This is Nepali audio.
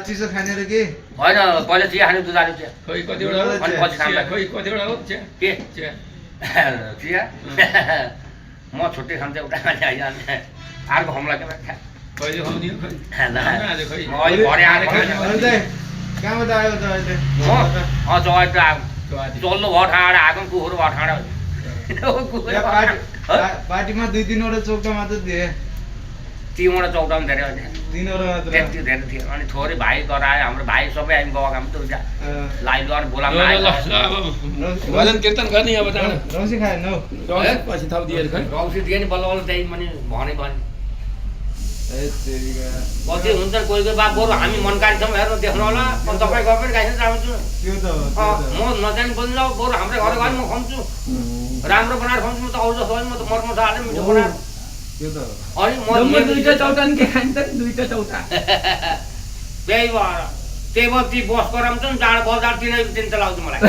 चिसो खाने र के होइन पहिला चिया खाने दुध हाल्यो चिया खोइ कतिवटा हो अनि पछि खाँदा खोइ कतिवटा हो चिया के चिया चिया म छुट्टै खान्छ उता खाने आइजाने अर्को हमला के कहिले खुवाउने हो खोइ आज खोइ म अहिले भरे आएर खाने अहिले चाहिँ कहाँबाट आयो त अहिले म चौध त चल्लो भयो ठाडा आएको कुखुरो भयो ठाडा पार्टीमा 2-3 चौका मात्र दिए 3वटा चौटामा धेरै हो 3 मात्र त्यति धेरै थियो अनि थोरै भाइ गरायो हाम्रो भाइ सबै हामी गएका पनि दुईटा लाइभ गरेर बोलाउनु ल आयो ल अब भजन कीर्तन गर्ने अब त रौसी खाएन हौ पछि थप दिएर खोइ रौसी दिए नि बल्ल बल्ल त्यही पनि भने कति हुन्छ कोही कोही बा बरु हामी मनकारी छौँ हेर्नु देख्नु होला तपाईँ गए पनि खाइसक्नु जान्छु त्यो त हो म नजानी बोल्नु जाऊ बरु हाम्रो घर गएर म खुवाउँछु राम्रो बनाएर खुवाउँछु म त अरू जस्तो होइन म त मरमसला हालेर मिठो बनाएर त्यो त हो अनि जम्मै दुईटा चौता नि के खान्छ नि दुईटा चौता त्यही भएर त्यही भएर ती बस गराउँछ नि जाँड बजार तिनै दिन त लाउँछु मलाई